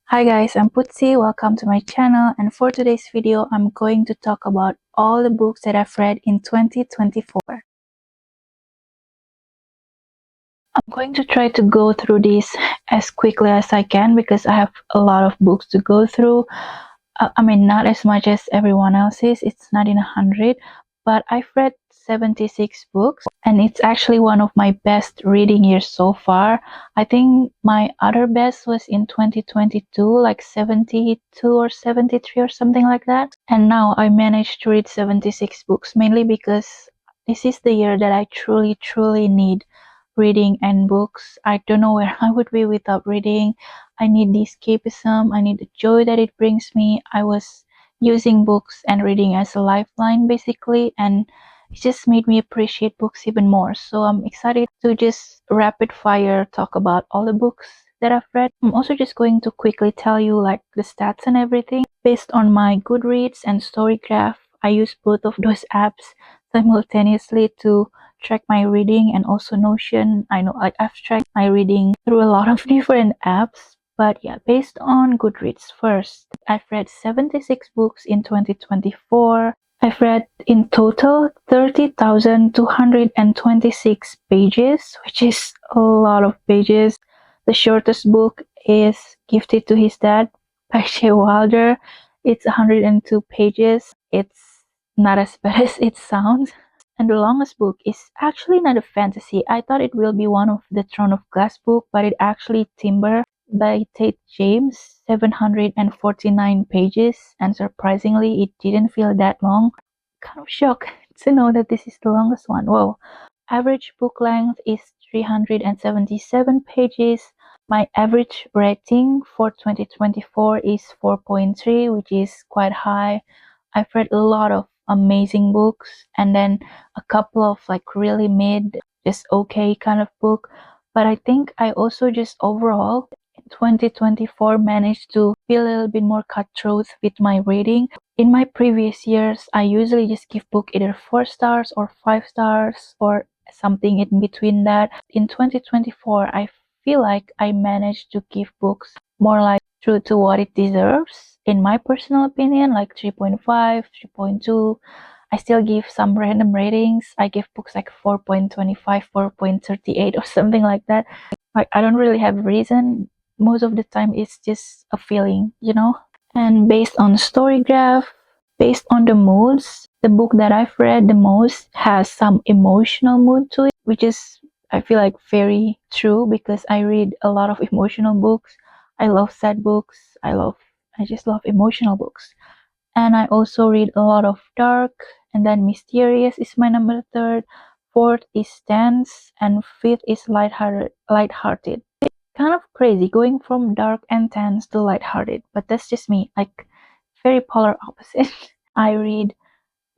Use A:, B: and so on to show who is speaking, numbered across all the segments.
A: Hi guys, I'm PUTSY. Welcome to my channel, and for today's video, I'm going to talk about all the books that I've read in 2024. I'm going to try to go through this as quickly as I can because I have a lot of books to go through. Not as much as everyone else's. It's not in 100, but I've read 76 books, and it's actually one of my best reading years so far. I think my other best was in 2022, like 72 or 73 or something like that. And now I managed to read 76 books, mainly because this is the year that I truly need reading and books. I don't know where I would be without reading. I need the escapism, I need the joy that it brings me. I was using books and reading as a lifeline basically, and it just made me appreciate books even more. So I'm excited to just rapid fire talk about all the books that I've read. I'm also just going to quickly tell you like the stats and everything. Based on my Goodreads and Storygraph, I use both of those apps simultaneously to track my reading, and also Notion. I know I've tracked my reading through a lot of different apps, but yeah, based on Goodreads first, I've read 76 books in 2024. I've read in total 30,226 pages, which is a lot of pages. The shortest book is Gifted to His Dad by Shea Wilder. It's 102 pages. It's not as bad as it sounds. And the longest book is actually not a fantasy. I thought it will be one of the Throne of Glass book, but it actually Timber by Tate James, 749 pages, and surprisingly, it didn't feel that long. Kind of shocked to know that this is the longest one. Whoa. Average book length is 377 pages. My average rating for 2024 is 4.3, which is quite high. I've read a lot of amazing books and then a couple of like really mid, just okay kind of book. But I think I also just overall in 2024 managed to feel a little bit more cutthroat with my rating. In my previous years, I usually just give book either 4 stars or 5 stars or something in between that. In 2024, I feel like I managed to give books more like true to what it deserves. In my personal opinion, like 3.5, 3.2. I still give some random ratings. I give books like 4.25, 4.38 or something like that. Like I don't really have a reason. Most of the time it's just a feeling, you know? And based on Storygraph, based on the moods, the book that I've read the most has some emotional mood to it, which is I feel like very true because I read a lot of emotional books. I love sad books. I just love emotional books. And I also read a lot of dark, and then mysterious is my number third. Fourth is tense, and fifth is lighthearted. Kind of crazy going from dark and tense to lighthearted, but that's just me, like very polar opposite. I read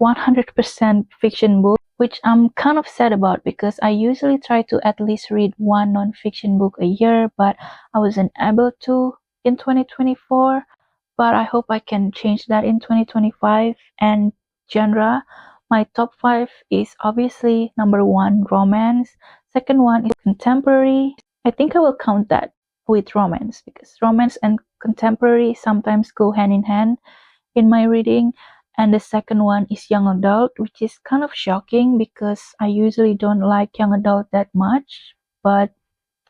A: 100% fiction book, which I'm kind of sad about because I usually try to at least read one non-fiction book a year, but I wasn't able to in 2024. But I hope I can change that in 2025. And genre, my top 5 is obviously number 1, romance. Second one is contemporary. I think I will count that with romance because romance and contemporary sometimes go hand in hand in my reading. And the second one is young adult, which is kind of shocking because I usually don't like young adult that much, but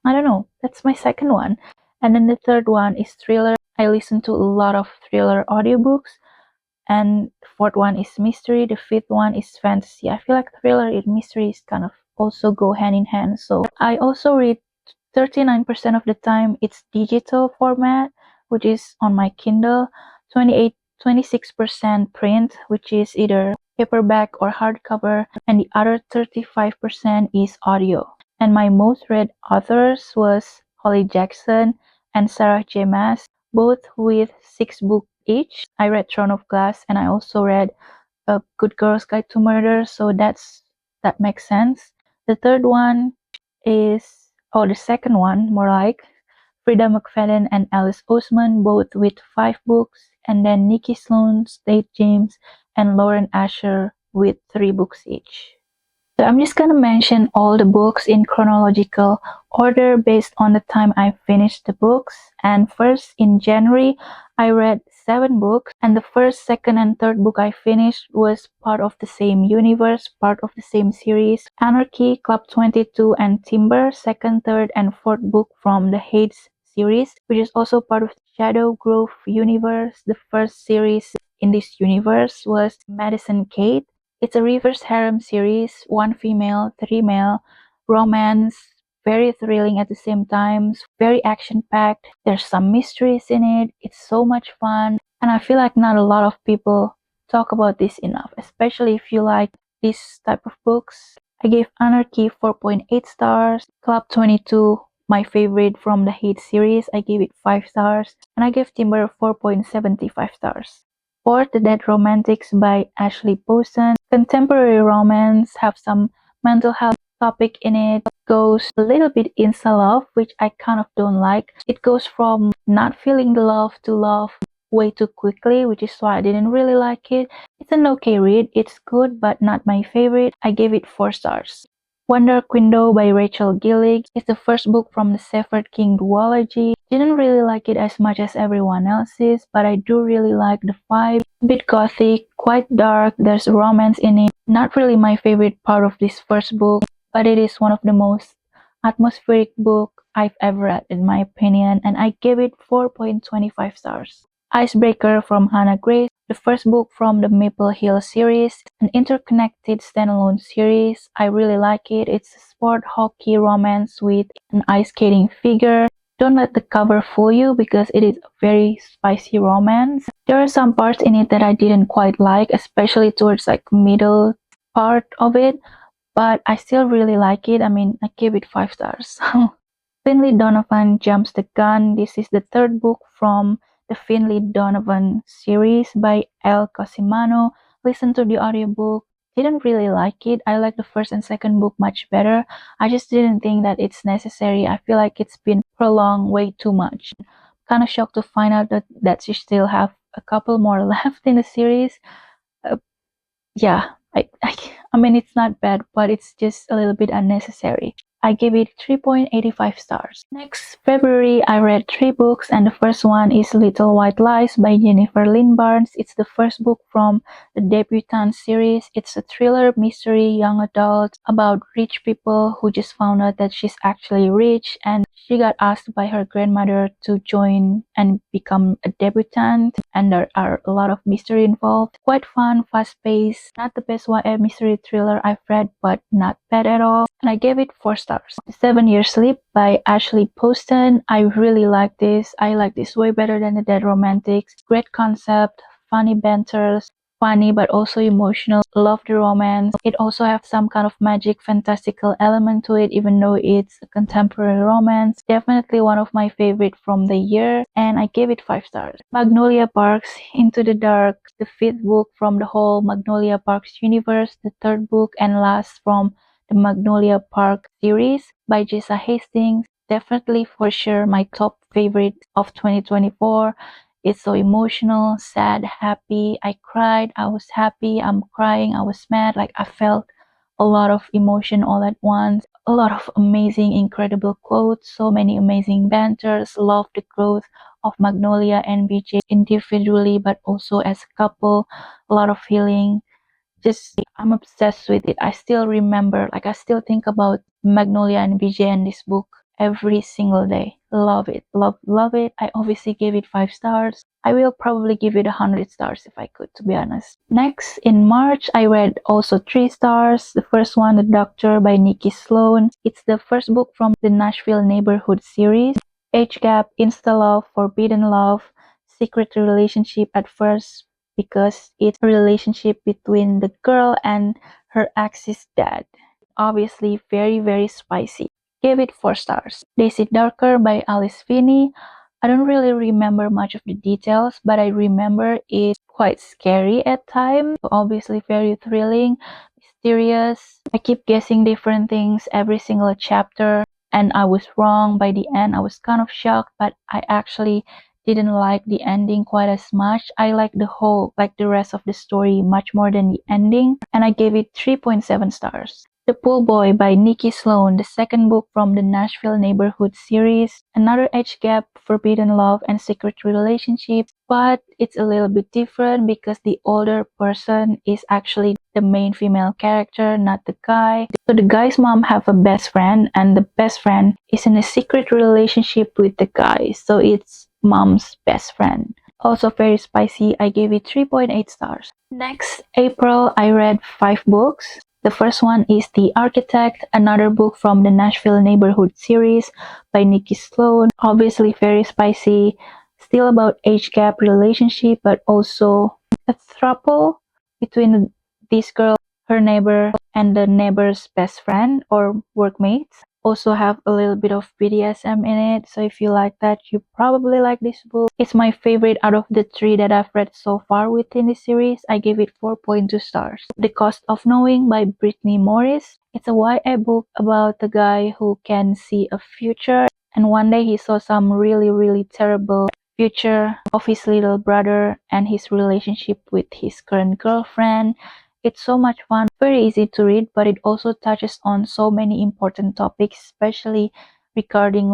A: I don't know, that's my second one. And then the third one is thriller. I listen to a lot of thriller audiobooks. And the fourth one is mystery. The fifth one is fantasy. I feel like thriller and mystery is kind of also go hand in hand. So I also read 39% of the time it's digital format, which is on my Kindle. 26% print, which is either paperback or hardcover, and the other 35% is audio. And my most read authors was Holly Jackson and Sarah J. Maas, both with 6 books each. I read Throne of Glass, and I also read A Good Girl's Guide to Murder, so that makes sense. The third one is, the second one, more like, Frida McFadden and Alice Oseman, both with 5 books, and then Nikki Sloan, Tate James, and Lauren Asher with 3 books each. So I'm just gonna mention all the books in chronological order based on the time I finished the books. And first, in January, I read 7 books, and the first, second, and third book I finished was part of the same universe, part of the same series. Anarchy, Club 22, and Timber, second, third, and fourth book from the Hades series, which is also part of the Shadow Grove universe. The first series in this universe was Madison Kate. It's a reverse harem series, 1 female, 3 male, romance, very thrilling at the same time, very action-packed. There's some mysteries in it. It's so much fun. And I feel like not a lot of people talk about this enough, especially if you like this type of books. I gave Anarchy 4.8 stars, Club 22, my favorite from the Hate series, I gave it 5 stars, and I gave Timber 4.75 stars. Fourth, The Dead Romantics by Ashley Poston. Contemporary romance, have some mental health topic in it, goes a little bit insta love, which I kind of don't like. It goes from not feeling the love to love way too quickly, which is why I didn't really like it. It's an okay read, it's good, but not my favorite. I gave it 4 stars. Wonder Window by Rachel Gillig is the first book from the Severed King duology. Didn't really like it as much as everyone else's, but I do really like the vibe. A bit gothic, quite dark, there's romance in it. Not really my favorite part of this first book, but it is one of the most atmospheric book I've ever read in my opinion, and I gave it 4.25 stars. Icebreaker from Hannah Grace, the first book from the Maple Hill series, an interconnected standalone series. I really like it. It's a sport hockey romance with an ice skating figure. Don't let the cover fool you because it is a very spicy romance. There are some parts in it that I didn't quite like, especially towards like middle part of it, but I still really like it. I mean, I give it 5 stars. Finley Donovan Jumps the Gun. This is the third book from the Finley Donovan series by El Cosimano. Listen to the audiobook. Didn't really like it. I like the first and second book much better. I just didn't think that it's necessary. I feel like it's been prolonged way too much. Kind of shocked to find out that she still have a couple more left in the series. Yeah, I mean, it's not bad, but it's just a little bit unnecessary. I give it 3.85 stars. Next February, I read 3 books, and the first one is Little White Lies by Jennifer Lynn Barnes. It's the first book from the Debutante series. It's a thriller, mystery, young adult about rich people who just found out that she's actually rich, and she got asked by her grandmother to join and become a debutante, and there are a lot of mystery involved. Quite fun, fast-paced, not the best YA mystery thriller I've read, but not bad at all, and I gave it 4 stars. 7 Years Sleep by Ashley Poston. I really like this. I like this way better than The Dead Romantics. Great concept, funny banters, funny but also emotional. Love the romance. It also has some kind of magic fantastical element to it, even though it's a contemporary romance. Definitely one of my favorite from the year, and I gave it 5 stars. Magnolia Parks Into the Dark, the 5th book from the whole Magnolia Parks universe, the 3rd book and last from the Magnolia Park series by Jessa Hastings. Definitely for sure my top favorite of 2024. It's so emotional, sad, happy. I cried, I was happy, I'm crying, I was mad. Like I felt a lot of emotion all at once. A lot of amazing, incredible quotes, so many amazing banters. Love the growth of Magnolia and BJ individually, but also as a couple. A lot of healing. Just I'm obsessed with it. I still remember, like I still think about Magnolia and BJ and this book every single day. Love it, love it. I obviously gave it 5 stars. I will probably give it 100 stars if I could, to be honest. Next, in March, I read also 3 stars. The first one, The Doctor by Nikki Sloan. It's the first book from the Nashville Neighborhood series. Age gap, insta love, forbidden love, secret relationship at first, because it's a relationship between the girl and her ex's dad. Obviously very spicy. Gave it 4 stars. Daisy Darker by Alice Finney. I don't really remember much of the details, but I remember it's quite scary at times. Obviously very thrilling, mysterious. I keep guessing different things every single chapter, and I was wrong. By the end, I was kind of shocked, but I actually didn't like the ending quite as much. I like the rest of the story much more than the ending, and I gave it 3.7 stars. The Pool Boy by Nikki Sloan, the second book from the Nashville Neighborhood series. Another age gap, forbidden love, and secret relationships, but it's a little bit different because the older person is actually the main female character, not the guy. So the guy's mom have a best friend, and the best friend is in a secret relationship with the guy, so it's mom's best friend. Also very spicy, I gave it 3.8 stars. Next April, I read 5 books. The first one is The Architect, another book from the Nashville Neighborhood series by Nikki Sloan. Obviously very spicy, still about age gap relationship, but also a throuple between this girl, her neighbor, and the neighbor's best friend or workmates. Also have a little bit of BDSM in it, so if you like that, you probably like this book. It's my favorite out of the 3 that I've read so far within this series. I give it 4.2 stars. The Cost of Knowing by Brittany Morris. It's a YA book about the guy who can see a future, and one day he saw some really terrible future of his little brother and his relationship with his current girlfriend. It's so much fun, very easy to read, but it also touches on so many important topics, especially regarding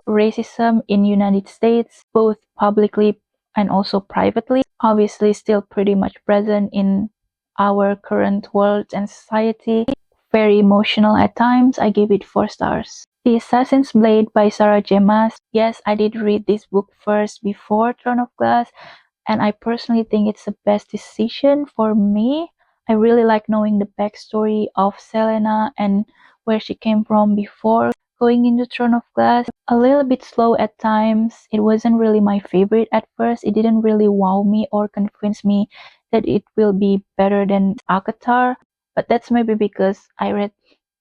A: racism in United States, both publicly and also privately. Obviously still pretty much present in our current world and society. Very emotional at times. I give it 4 stars. The Assassin's Blade by Sarah J. Maas. Yes, I did read this book first before Throne of Glass, and I personally think it's the best decision for me. I really like knowing the backstory of Selena and where she came from before going into Throne of Glass. A little bit slow at times. It wasn't really my favorite at first. It didn't really wow me or convince me that it will be better than Akatar. But that's maybe because I read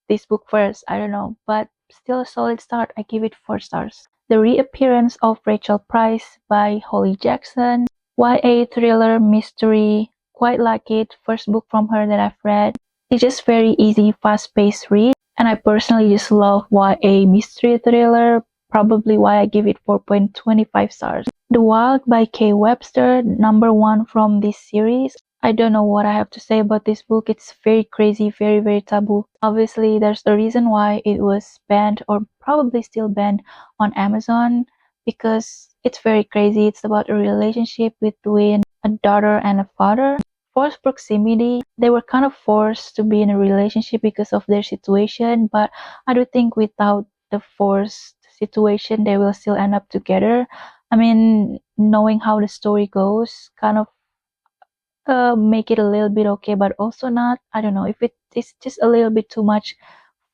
A: this book first. I don't know. But still a solid start. I give it 4 stars. The Reappearance of Rachel Price by Holly Jackson. YA thriller mystery. Quite like it. First book from her that I've read. It's just very easy, fast-paced read. And I personally just love YA mystery thriller. Probably why I give it 4.25 stars. The Wild by Kay Webster, number 1 from this series. I don't know what I have to say about this book. It's very crazy, very taboo. Obviously, there's a reason why it was banned or probably still banned on Amazon because it's very crazy. It's about a relationship between a daughter and a father. Forced proximity. They were kind of forced to be in a relationship because of their situation, but I do think without the forced situation, they will still end up together. I mean, knowing how the story goes, kind of make it a little bit okay, but also not. I don't know if it is just a little bit too much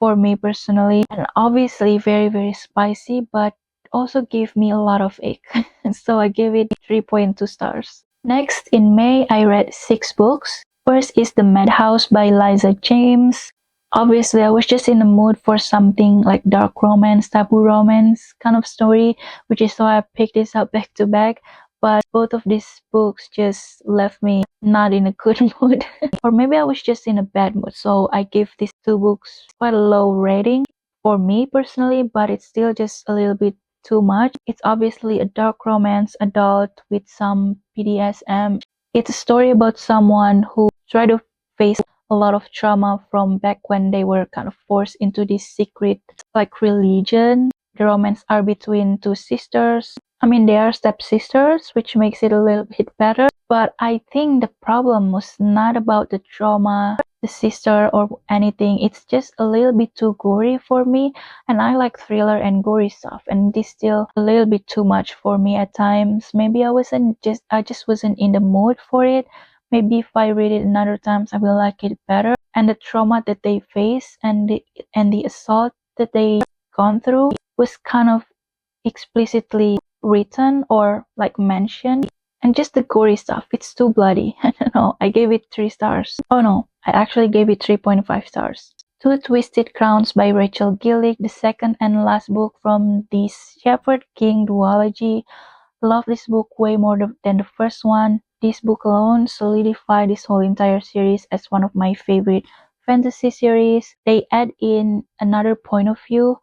A: for me personally, and obviously very spicy, but also gave me a lot of ache. So I gave it 3.2 stars. Next, in May, I read 6 books. First is The Madhouse by Liza James. Obviously, I was just in the mood for something like dark romance, taboo romance kind of story, which is why I picked this up back to back. But both of these books just left me not in a good mood. Or maybe I was just in a bad mood. So I give these 2 books quite a low rating for me personally, but it's still just a little bit too much. It's obviously a dark romance, adult with some BDSM. It's a story about someone who tried to face a lot of trauma from back when they were kind of forced into this secret like religion. The romance are between 2 sisters. I mean, they are stepsisters, which makes it a little bit better. But I think the problem was not about the trauma, the sister, or anything. It's just a little bit too gory for me. And I like thriller and gory stuff. And this still a little bit too much for me at times. Maybe I just wasn't in the mood for it. Maybe if I read it another times, I will like it better. And the trauma that they face and the assault that they gone through was kind of explicitly written or like mentioned, and just the gory stuff, it's too bloody. I don't know, I gave it 3 stars. Oh no, I actually gave it 3.5 stars. Two Twisted Crowns by Rachel Gillick, the second and last book from this Shepherd King duology. Love this book way more than the first one. This book alone solidified this whole entire series as one of my favorite fantasy series. They add in another point of view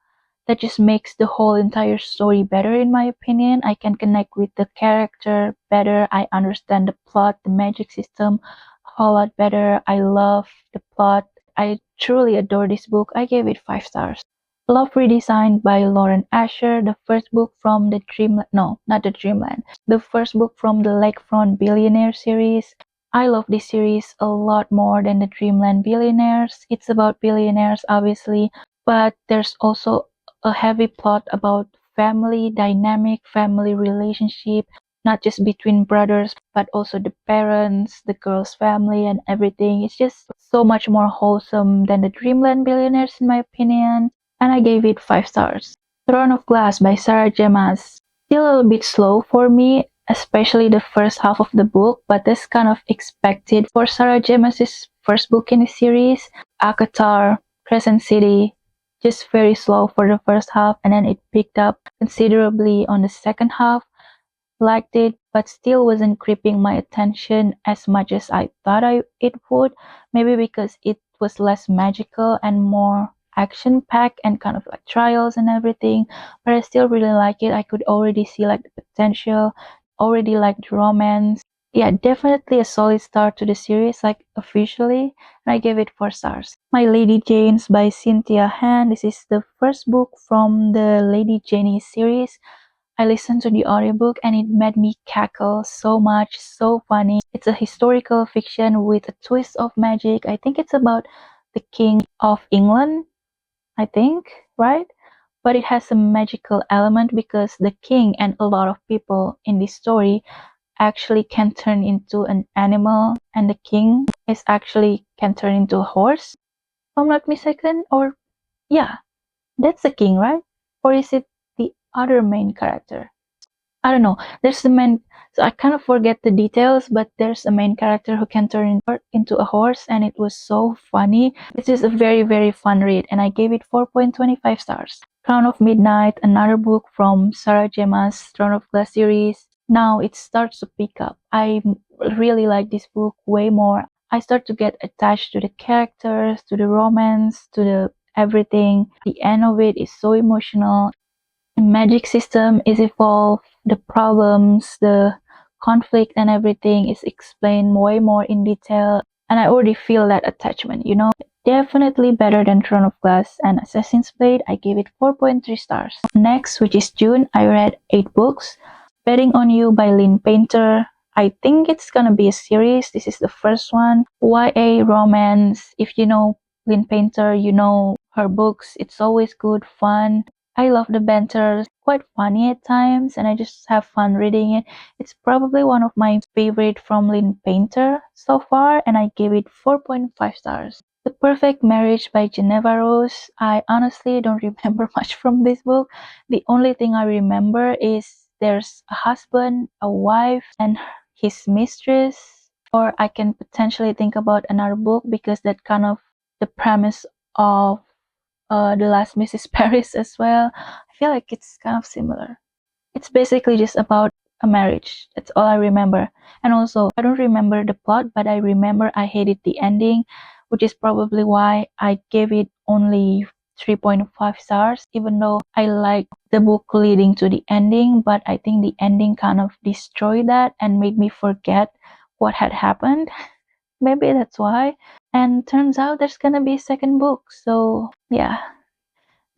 A: that just makes the whole entire story better in my opinion. I can connect with the character better. I understand the plot, the magic system a whole lot better. I love the plot I truly adore this book. I gave it 5 stars. Love Redesigned by Lauren Asher, the first book from the Dreamland, no, not the Dreamland, the first book from the Lakefront Billionaire series. I love this series a lot more than the Dreamland Billionaires. It's about billionaires, obviously, but there's also a heavy plot about family dynamic, family relationship, not just between brothers, but also the parents, the girl's family, and everything. It's just so much more wholesome than the Dreamland Billionaires, in my opinion, and I gave it 5 stars. Throne of Glass by Sarah J. Maas. Still a little bit slow for me, especially the first half of the book, but that's kind of expected for Sarah J. Maas's first book in the series. Akatar, Crescent City, just very slow for the first half, and then it picked up considerably on the second half. Liked it, but still wasn't gripping my attention as much as I thought it would. Maybe because it was less magical and more action packed and kind of like trials and everything. But I still really like it. I could already see like the potential, already like the romance. Yeah, definitely a solid start to the series, like officially, and I gave it 4 stars. My Lady Janes by Cynthia Han. This is the first book from the Lady Jane series. I listened to the audiobook and it made me cackle so much, so funny. It's a historical fiction with a twist of magic. I think it's about the King of England, I think, right? But it has a magical element because the king and a lot of people in this story actually can turn into an animal, and the king is actually can turn into a horse, if I'm not mistaken. Or yeah, that's the king, right? Or is it the other main character? I don't know. There's the main, so I kind of forget the details, but there's a main character who can turn into a horse, and it was so funny. This is a very, very fun read, and I gave it 4.25 stars. Crown of Midnight, another book from Sarah J. Maas Throne of Glass series. Now it starts to pick up. I really like this book way more. I start to get attached to the characters, to the romance, to the everything. The end of it is so emotional. The magic system is evolved, the problems, the conflict and everything is explained way more in detail, and I already feel that attachment, you know. Definitely better than Throne of Glass and Assassin's Blade. I gave it 4.3 stars. Next, which is June, I read 8 books. Betting on You by Lynn Painter. I think it's gonna be a series. This is the first one. YA romance. If you know Lynn Painter, you know her books. It's always good, fun. I love the banter, quite funny at times, and I just have fun reading it. It's probably one of my favorite from Lynn Painter so far, and I give it 4.5 stars. The Perfect Marriage by Geneva Rose. I honestly don't remember much from this book. The only thing I remember is there's a husband, a wife, and his mistress. Or I can potentially think about another book because that kind of the premise of The Last Mrs. Paris as well. I feel like it's kind of similar. It's basically just about a marriage. That's all I remember. And also, I don't remember the plot, but I remember I hated the ending, which is probably why I gave it only 3.5 stars, even though I like the book leading to the ending. But I think the ending kind of destroyed that and made me forget what had happened. Maybe that's why. And turns out there's gonna be a second book. So yeah,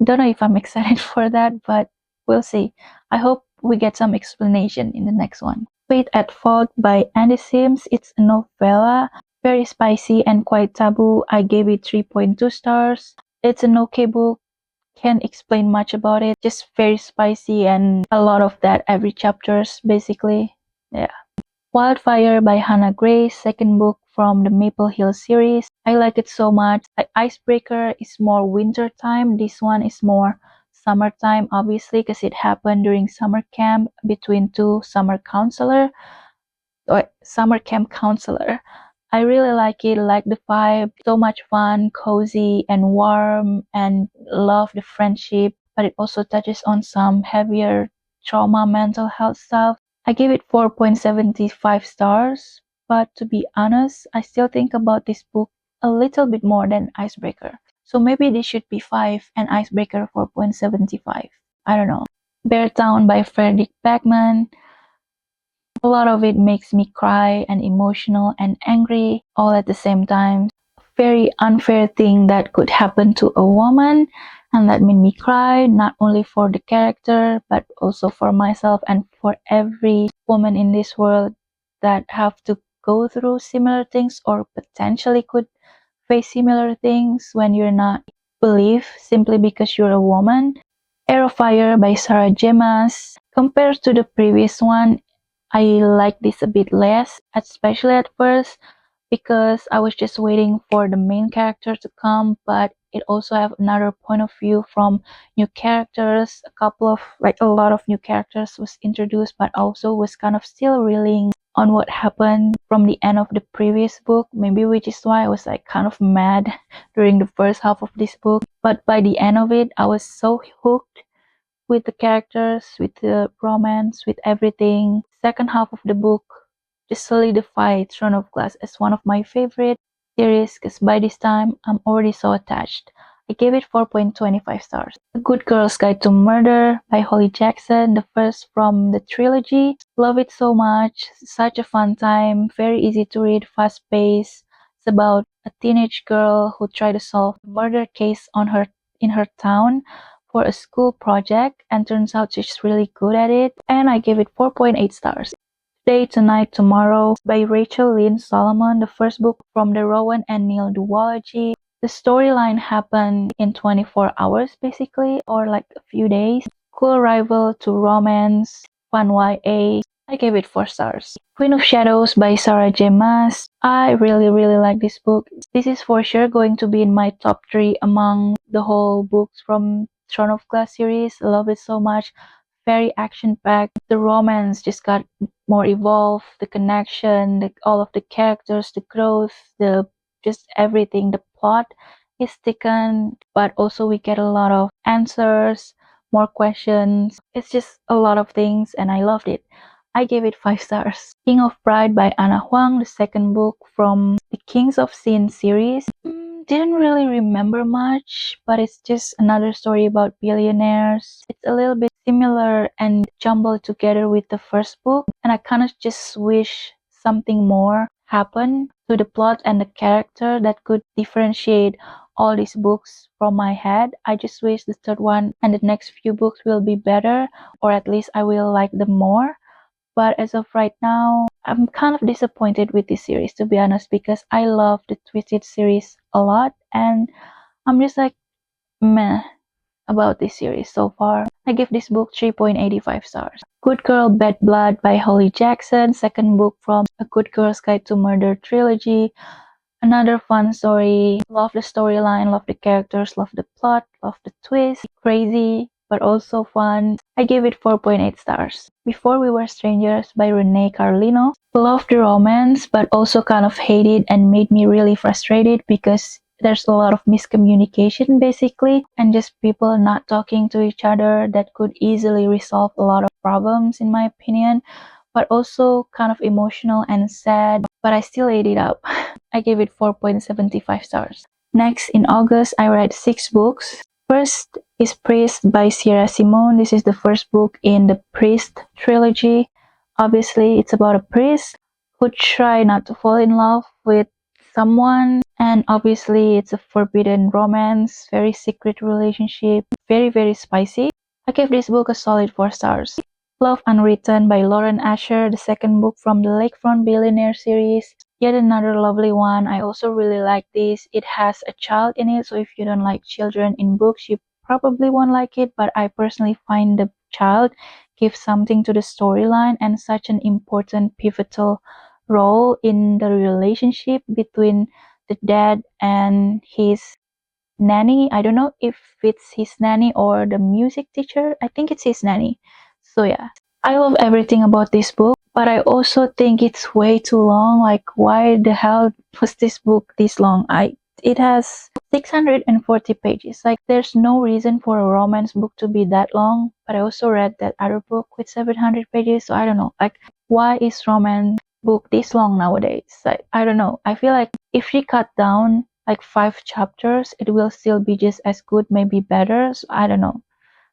A: don't know if I'm excited for that, but we'll see. I hope we get some explanation in the next one. Fate at Fault by Andy Sims. It's a novella, very spicy and quite taboo. I gave it 3.2 stars. It's an okay book. Can't explain much about it. Just very spicy and a lot of that every chapters basically. Yeah. Wildfire by Hannah Gray, second book from the Maple Hill series. I like it so much. Icebreaker is more winter time. This one is more summertime, obviously, because it happened during summer camp between two summer camp counselor. I really like it, like the vibe, so much fun, cozy and warm, and love the friendship, but it also touches on some heavier trauma, mental health stuff. I give it 4.75 stars, but to be honest, I still think about this book a little bit more than Icebreaker. So maybe this should be 5 and Icebreaker 4.75. I don't know. Bear Town by Frederick Backman. A lot of it makes me cry and emotional and angry all at the same time. very unfair thing that could happen to a woman, and that made me cry, not only for the character but also for myself and for every woman in this world that have to go through similar things or potentially could face similar things when you're not believed simply because you're a woman. Air of Fire by Sarah J. Maas. Compared to the previous one, I like this a bit less, especially at first, because I was just waiting for the main character to come, but it also have another point of view from new characters. A lot of new characters was introduced, but also was kind of still reeling on what happened from the end of the previous book, maybe which is why I was like kind of mad during the first half of this book. But by the end of it, I was so hooked with the characters, with the romance, with everything. Second half of the book just solidified Throne of Glass as one of my favorite series because by this time I'm already so attached. I gave it 4.25 stars. A Good Girl's Guide to Murder by Holly Jackson, the first from the trilogy. Love it so much. Such a fun time, very easy to read, fast paced. It's about a teenage girl who tried to solve a murder case in her town for a school project, and turns out she's really good at it, and I gave it 4.8 stars. Today, Tonight, Tomorrow by Rachel Lynn Solomon, the first book from the Rowan and Neil duology. The storyline happened in 24 hours basically, or like a few days. Cool rival to romance, fun YA. I gave it 4 stars. Queen of Shadows by Sarah J. Maas. I really like this book. This is for sure going to be in my top 3 among the whole books from Throne of Glass series. I love it so much. Very action-packed. The romance just got more evolved. The connection, all of the characters, the growth, the just everything. The plot is thickened, but also we get a lot of answers, more questions. It's just a lot of things, and I loved it. I gave it 5 stars. King of Pride by Anna Huang, the second book from the Kings of Sin series. Didn't really remember much, but it's just another story about billionaires. It's a little bit similar and jumbled together with the first book, and I kind of just wish something more happened to the plot and the character that could differentiate all these books from my head. I just wish the third one and the next few books will be better, or at least I will like them more. But as of right now, I'm kind of disappointed with this series, to be honest, because I love the Twisted series a lot, and I'm just like meh about this series so far. I give this book 3.85 stars. Good Girl, Bad Blood by Holly Jackson, second book from A Good Girl's Guide to Murder trilogy. Another fun story. Love the storyline, love the characters, love the plot, love the twist. Crazy, but also fun. I gave it 4.8 stars. Before We Were Strangers by Renee Carlino. Loved the romance, but also kind of hated and made me really frustrated because there's a lot of miscommunication basically, and just people not talking to each other that could easily resolve a lot of problems in my opinion, but also kind of emotional and sad, but I still ate it up. I gave it 4.75 stars. Next, in August, I read 6 books. First is Priest by Sierra Simone. This is the first book in the Priest trilogy. Obviously, it's about a priest who try not to fall in love with someone, and obviously it's a forbidden romance, very secret relationship, very spicy. I gave this book a solid 4 stars. Love Unwritten by Lauren Asher, the second book from the Lakefront Billionaire series. Yet another lovely one. I also really like this. It has a child in it, so if you don't like children in books, you probably won't like it, but I personally find the child gives something to the storyline and such an important pivotal role in the relationship between the dad and his nanny. I don't know if it's his nanny or the music teacher. I think it's his nanny. So yeah, I love everything about this book, but I also think it's way too long. Like, why the hell was this book this long? It has 640 pages. Like, there's no reason for a romance book to be that long. But I also read that other book with 700 pages, so I don't know. Like, why is romance book this long nowadays? Like, I don't know. I feel like if she cut down like 5 chapters, it will still be just as good, maybe better. So I don't know.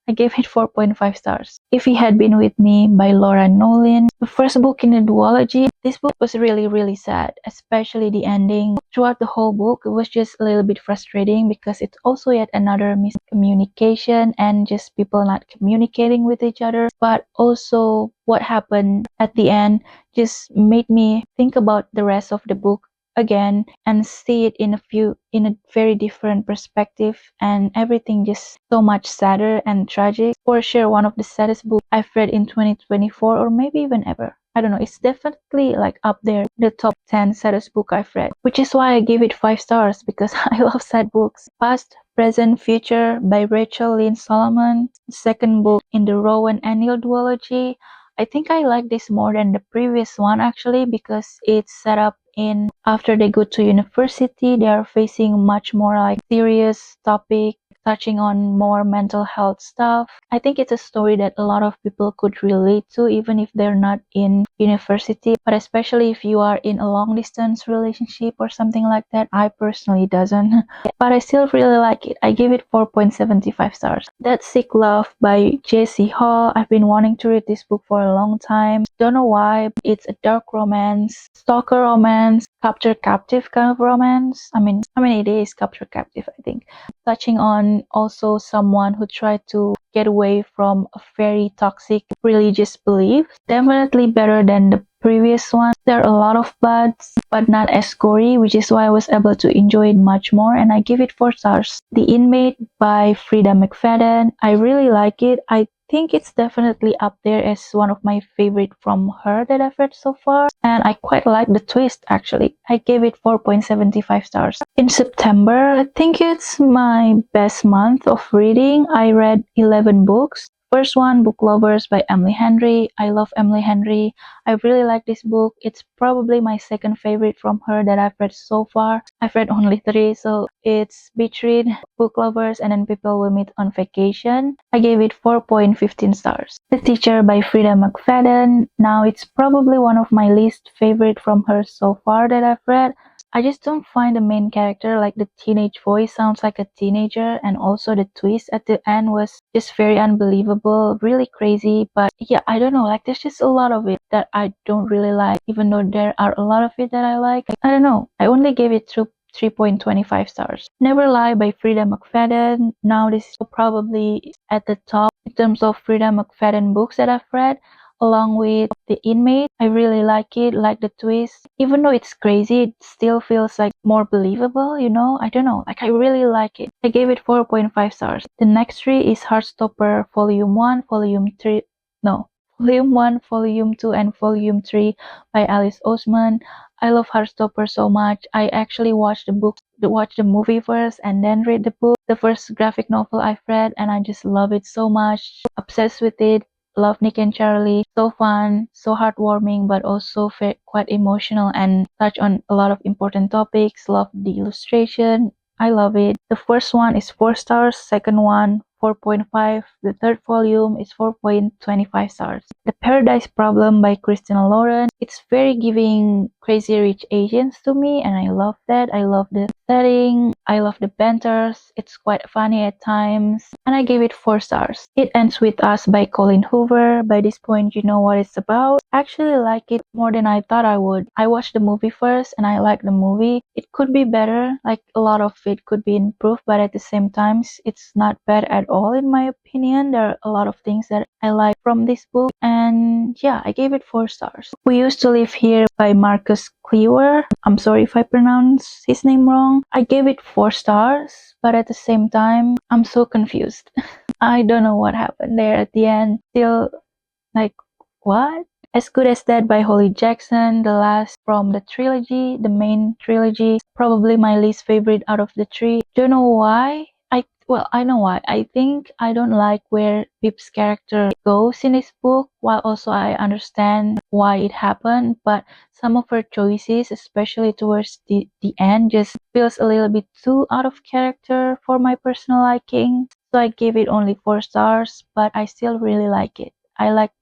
A: I gave it 4.5 stars. If He Had Been With Me by Laura Nolan, the first book in the duology. This book was really sad, especially the ending. Throughout the whole book, it was just a little bit frustrating because it's also yet another miscommunication and just people not communicating with each other. But also what happened at the end just made me think about the rest of the book again and see it in a very different perspective, and everything just so much sadder and tragic. For sure one of the saddest books I've read in 2024, or maybe even ever. I don't know, it's definitely like up there, the top 10 saddest book I've read, which is why I give it 5 stars because I love sad books. Past, Present, Future by Rachel Lynn Solomon, the second book in the Rowan Annual duology. I think I like this more than the previous one actually because it's set up in after they go to university. They are facing much more like serious topic, touching on more mental health stuff. I think it's a story that a lot of people could relate to even if they're not in university, but especially if you are in a long distance relationship or something like that. I personally doesn't, but I still really like it. I give it 4.75 stars. That's Sick Love by J.C. Hall. I've been wanting to read this book for a long time. Don't know why. It's a dark romance, stalker romance, capture captive kind of romance. I mean it is capture captive, I think. Touching on also someone who tried to get away from a very toxic religious belief. Definitely better than the previous one. There are a lot of bloods, but not as gory, which is why I was able to enjoy it much more, and I give it 4 stars. The Inmate by Frida McFadden. I really like it. I think it's definitely up there as one of my favorite from her that I've read so far, and I quite like the twist actually. I gave it 4.75 stars. In September, I think it's my best month of reading. I read 11 books. First one, Book Lovers by Emily Henry. I love Emily Henry. I really like this book. It's probably my second favorite from her that I've read so far. I've read only 3, so it's Beach Read, Book Lovers, and then People Will Meet on Vacation. I gave it 4.15 stars. The Teacher by Frida McFadden. Now it's probably one of my least favorite from her so far that I've read. I just don't find the main character, like the teenage voice sounds like a teenager, and also the twist at the end was just very unbelievable, really crazy. But yeah, I don't know, like there's just a lot of it that I don't really like, even though there are a lot of it that I like. I don't know, I only gave it 3.25 stars. Never Lie by Frida McFadden. Now this is probably at the top in terms of Frida McFadden books that I've read, along with The Inmate. I really like it, like the twist. Even though it's crazy, it still feels like more believable, you know? I don't know, like I really like it. I gave it 4.5 stars. The next 3 is Heartstopper Volume 1, Volume 3, no, Volume 1, Volume 2, and Volume 3 by Alice Oseman. I love Heartstopper so much. I actually watched the movie first and then read the book. The first graphic novel I've read, and I just love it so much. Obsessed with it. Love Nick and Charlie. So fun, so heartwarming, but also quite emotional and touch on a lot of important topics. Love the illustration. I love it. The first one is 4 stars. Second one, 4.5. The third volume is 4.25 stars. The Paradise Problem by Christina Lauren. It's very giving Crazy Rich Asians to me, and I love that. I love the setting. I love the banters. It's quite funny at times, and I gave it 4 stars. It Ends With Us by Colin Hoover. By this point, you know what it's about. I actually like it more than I thought I would. I watched the movie first, and I like the movie. It could be better, like a lot of it could be improved, but at the same time, it's not bad at all in my opinion. There are a lot of things that I like from this book, and yeah, I gave it 4 stars. We Used to Live Here by Marcus Cleaver. I'm sorry if I pronounce his name wrong. I gave it 4 stars, but at the same time, I'm so confused. I don't know what happened there at the end. Still, like, what? As Good as Dead by Holly Jackson, the last from the trilogy, the main trilogy, probably my least favorite out of the 3. Don't know why. I know why. I think I don't like where Pip's character goes in this book, while also I understand why it happened, but some of her choices, especially towards the end, just feels a little bit too out of character for my personal liking. So I gave it only 4 stars, but I still really like it. I like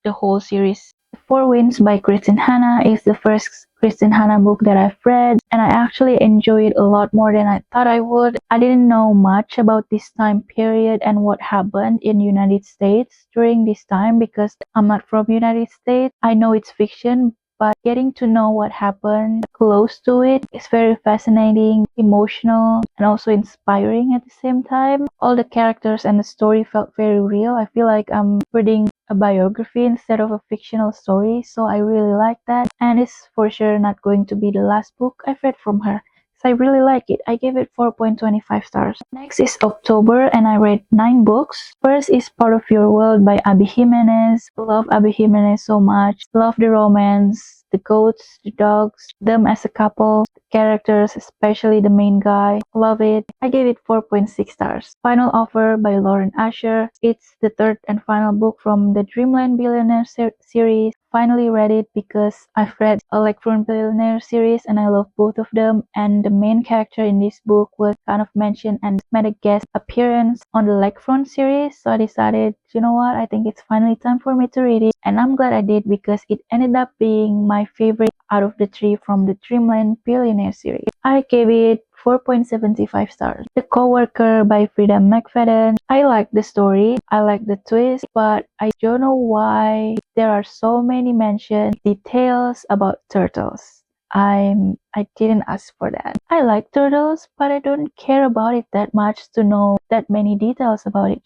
A: the whole series Four Winds by Kristen Hanna is the first Kristen Hanna book that I've read, and I actually enjoyed it a lot more than I thought I would. I didn't know much about this time period and what happened in United States during this time because I'm not from United States. I know it's fiction, but getting to know what happened close to it is very fascinating, emotional, and also inspiring at the same time. All the characters and the story felt very real. I feel like I'm reading a biography instead of a fictional story, so I really like that. And it's for sure not going to be the last book I've read from her. So I really like it. I gave it 4.25 stars. Next is October, and I read 9 books. First is Part of Your World by Abby Jimenez. Love Abby Jimenez so much. Love the romance, the goats, the dogs, them as a couple, the characters, especially the main guy. Love it. I gave it 4.6 stars. Final Offer by Lauren Asher. It's the third and final book from the Dreamland Billionaire series. Finally read it because I've read a Lakefront Billionaire series and I love both of them, and the main character in this book was kind of mentioned and made a guest appearance on the Lakefront series, so I decided, you know what, I think it's finally time for me to read it, and I'm glad I did because it ended up being my favorite out of the 3 from the Dreamland Billionaire series. I gave it 4.75 stars. The Coworker by Frida McFadden. I like the story, I like the twist, but I don't know why there are so many mentioned details about turtles. I didn't ask for that. I like turtles, but I don't care about it that much to know that many details about it,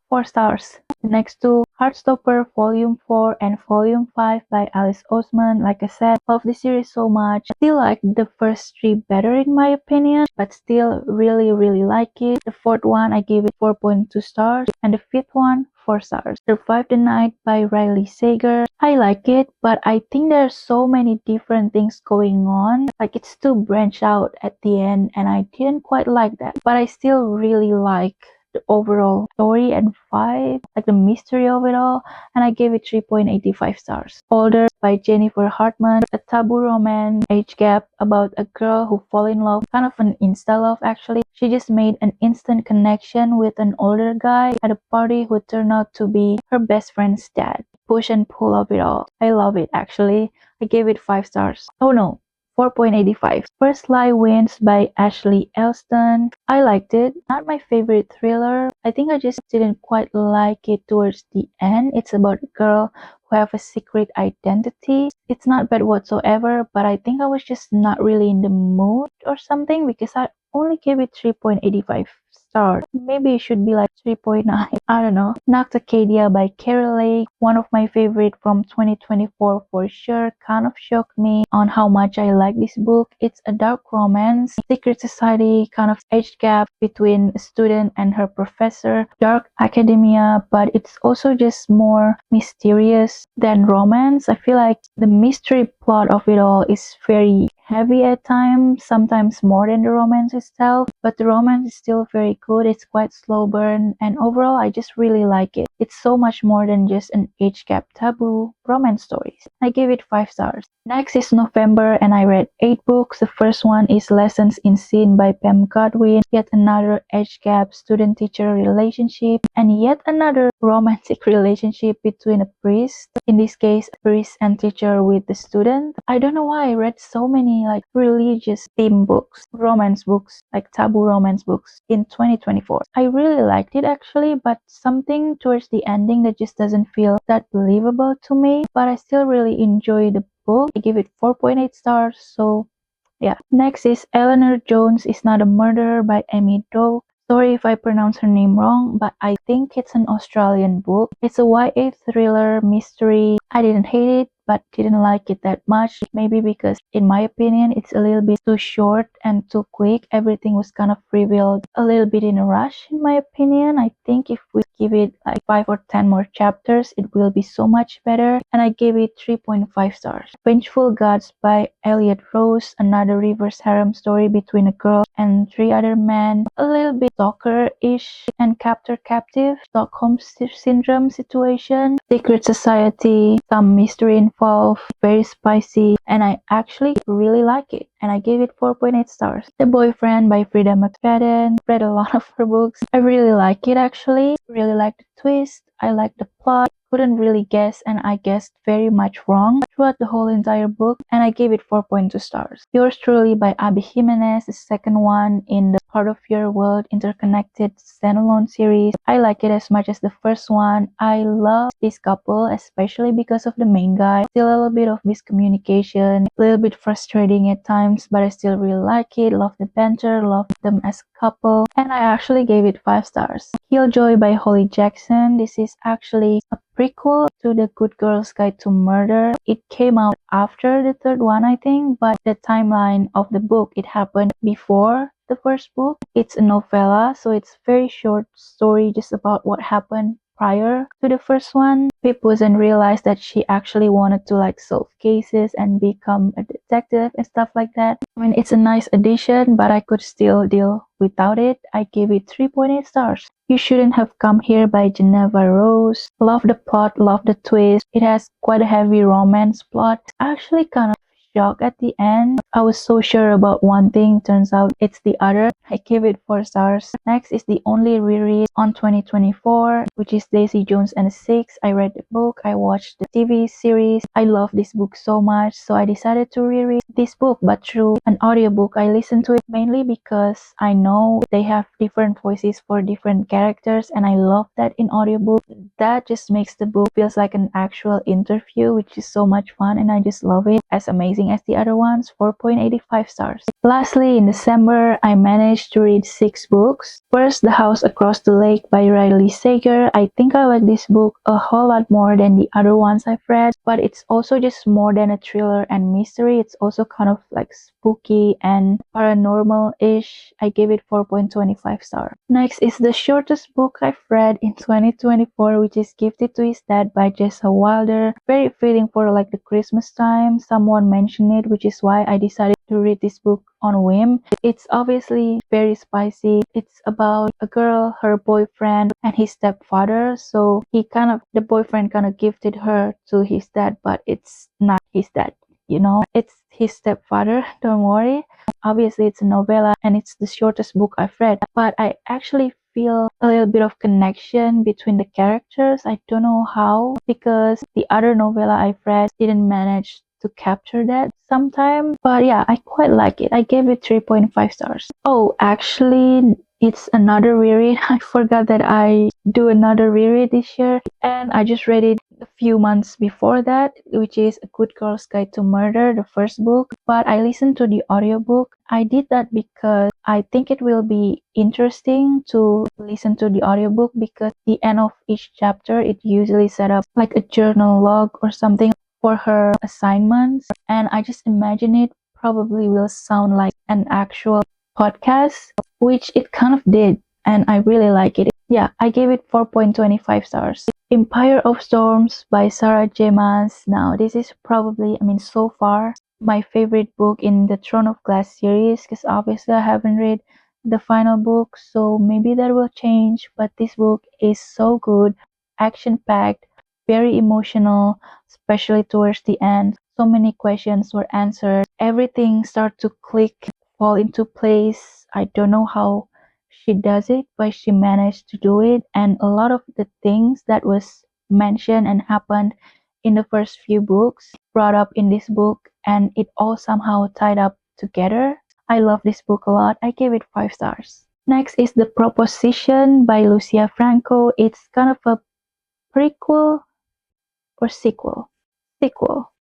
A: 4 stars. The next two, Heartstopper Volume 4 and Volume 5 by Alice Oseman. Like I said, love this series so much. Still like the first 3 better in my opinion, but still really like it. The fourth one I give it 4.2 stars, and the fifth one 4 stars. Survive the Night by Riley Sager. I like it, but I think there's so many different things going on. Like it's too branched out at the end, and I didn't quite like that. But I still really like the overall story and vibe, like the mystery of it all, and I gave it 3.85 stars. Older by Jennifer Hartman, a taboo romance, age gap about a girl who fall in love, kind of an insta love actually. She just made an instant connection with an older guy at a party who turned out to be her best friend's dad. Push and pull of it all. I love it actually. I gave it 5 stars. Oh no, 4.85. First Lie Wins by Ashley Elston. I liked it. Not my favorite thriller. I think I just didn't quite like it towards the end. It's about a girl who have a secret identity. It's not bad whatsoever, but I think I was just not really in the mood or something because I only gave it 3.85 stars. Maybe it should be like 3.9. I don't know. Noctacadia by Carrie Lake. One of my favorite from 2024 for sure. Kind of shocked me on how much I like this book. It's a dark romance, secret society, kind of age gap between a student and her professor, dark academia, but it's also just more mysterious than romance. I feel like the mystery plot of it all is very heavy at times, sometimes more than the romance itself, but the romance is still very good. It's quite slow burn, and overall I just really like it. It's so much more than just an age gap taboo romance stories. I give it 5 stars. Next is November, and I read 8 books. The first one is Lessons in Sin by Pam Godwin, yet another age gap student-teacher relationship, and yet another romantic relationship between a priest, in this case a priest and teacher with the student. I don't know why I read so many like religious theme books, romance books, like taboo romance books in 2024. I really liked it actually, but something towards the ending that just doesn't feel that believable to me, but I still really enjoy the book. I give it 4.8 stars, so yeah. Next is Eleanor Jones Is Not a Murderer by Amy Doe. Sorry if I pronounce her name wrong, but I think it's an Australian book. It's a YA thriller mystery. I didn't hate it, but didn't like it that much. Maybe because, in my opinion, it's a little bit too short and too quick. Everything was kind of revealed a little bit in a rush, in my opinion. I think if we give it like 5 or 10 more chapters, it will be so much better. And I gave it 3.5 stars. Vengeful Gods by Elliot Rose, another reverse harem story between a girl and 3 other men. A little bit stalker-ish and captor-captive, Stockholm Syndrome situation, secret society, some mystery involved, very spicy, and I actually really like it, and I gave it 4.8 stars. The Boyfriend by Frida McFadden. Read a lot of her books. I really like it actually. Really like the twist, I liked the plot, couldn't really guess, and I guessed very much wrong throughout the whole entire book, and I gave it 4.2 stars. Yours truly by Abby Jimenez, the second one in the Part of Your World interconnected standalone series. I like it as much as the first one. I love this couple, especially because of the main guy. Still a little bit of miscommunication, a little bit frustrating at times, but I still really like it. Love the banter, love them as a couple, and I actually gave it 5 stars. Killjoy by Holly Jackson. This is actually a prequel to The Good Girl's Guide to Murder. It came out after the third one, I think, but the timeline of the book, it happened before the first book. It's a novella, so it's very short story just about what happened prior to the first one. Pip wasn't realized that she actually wanted to like solve cases and become a detective and stuff like that. I mean, it's a nice addition, but I could still deal without it. I give it 3.8 stars. You Shouldn't Have Come Here by Geneva Rose. Love the plot, love the twist. It has quite a heavy romance plot. Actually kind of shocked at the end. I was so sure about one thing, turns out it's the other. I give it 4 stars. Next is the only reread on 2024, which is Daisy Jones and the Six. I read the book, I watched the TV series. I love this book so much, so I decided to reread this book, but through an audiobook. I listened to it mainly because I know they have different voices for different characters, and I love that in audiobook. That just makes the book feels like an actual interview, which is so much fun, and I just love it. As amazing as the other ones, 4.85 stars. Lastly, in December, I managed to read 6 books. First, The House Across the Lake by Riley Sager. I think I like this book a whole lot more than the other ones I've read, but it's also just more than a thriller and mystery. It's also kind of like spooky and paranormal-ish. I gave it 4.25 stars. Next is the shortest book I've read in 2024, which is Gifted to His Dad by Jessa Wilder. Very fitting for like the Christmas time. Someone mentioned it, which is why I decided to read this book on a whim. It's obviously very spicy. It's about a girl, her boyfriend, and his stepfather. So the boyfriend kind of gifted her to his dad, but it's not his dad. It's his stepfather. Don't worry. Obviously, it's a novella and it's the shortest book I've read, but I actually feel a little bit of connection between the characters. I don't know how, because the other novella I've read didn't manage to capture that sometime. But yeah, I quite like it. I gave it 3.5 stars. Oh, actually, it's another reread. I forgot that I do another reread this year, and I just read it a few months before that, which is A Good Girl's Guide to Murder, the first book, but I listened to the audiobook. I did that because I think it will be interesting to listen to the audiobook, because the end of each chapter, it usually set up like a journal log or something for her assignments, and I just imagine it probably will sound like an actual podcast, which it kind of did, and I really like it. Yeah, I gave it 4.25 stars. Empire of Storms by Sarah J. Maas. Now, this is probably, so far, my favorite book in the Throne of Glass series, because obviously I haven't read the final book, so maybe that will change, but this book is so good, action-packed, very emotional, especially towards the end. So many questions were answered. Everything started to click, fall into place. I don't know how she does it, but she managed to do it. And a lot of the things that was mentioned and happened in the first few books brought up in this book, and it all somehow tied up together. I love this book a lot. I gave it 5 stars. Next is The Proposition by Lucia Franco. It's kind of a prequel or sequel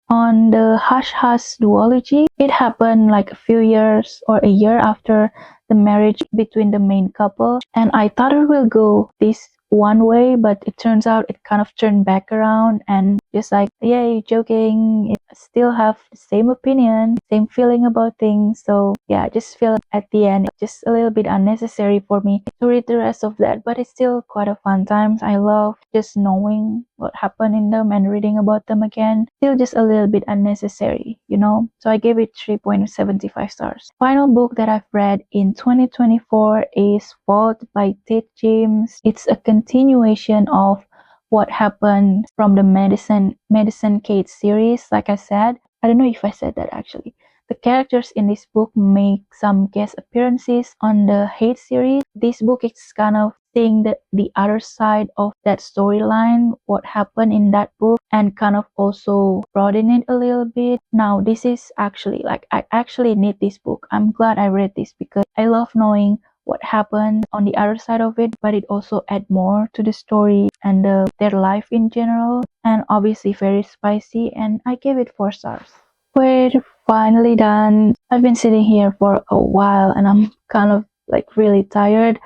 A: on the Hush Hush duology. It happened like a few years or a year after the marriage between the main couple, and I thought it will go this one way, but it turns out it kind of turned back around, and just like, yay, joking, it still have the same opinion, same feeling about things. So yeah, I just feel at the end it's just a little bit unnecessary for me to read the rest of that, but it's still quite a fun time. I love just knowing what happened in them and reading about them again. Still just a little bit unnecessary, so I gave it 3.75 stars. Final book that I've read in 2024 is Fault by Tate James. It's a continuation of what happened from the Medicine Kate series. Like I said, I don't know if I said that actually. The characters in this book make some guest appearances on the Hate series. This book is kind of seeing the other side of that storyline, what happened in that book, and kind of also broaden it a little bit. Now, this is actually like, I actually need this book. I'm glad I read this because I love knowing what happened on the other side of it, but it also add more to the story and their life in general, and obviously very spicy, and I gave it 4 stars. We're finally done. I've been sitting here for a while and I'm kind of like really tired,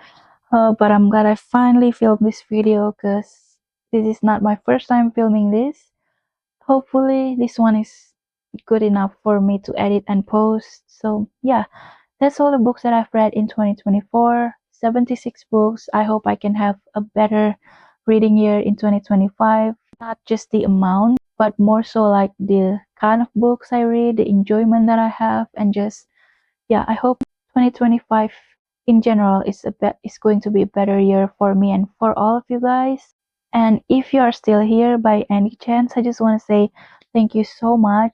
A: but I'm glad I finally filmed this video because this is not my first time filming this. Hopefully this one is good enough for me to edit and post. So yeah, that's all the books that I've read in 2024. 76 books. I hope I can have a better reading year in 2025. Not just the amount, but more so like the kind of books I read, the enjoyment that I have, and just, yeah, I hope 2025 in general is going to be a better year for me and for all of you guys. And if you are still here by any chance, I just want to say thank you so much.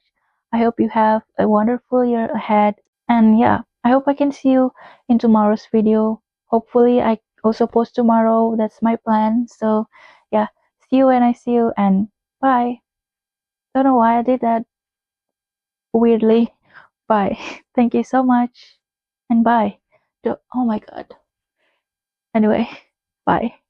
A: I hope you have a wonderful year ahead. And yeah, I hope I can see you in tomorrow's video. Hopefully, I also post tomorrow. That's my plan. So yeah, see you when I see you, and bye. Don't know why I did that weirdly. Bye. Thank you so much. And bye. Oh my god. Anyway, bye.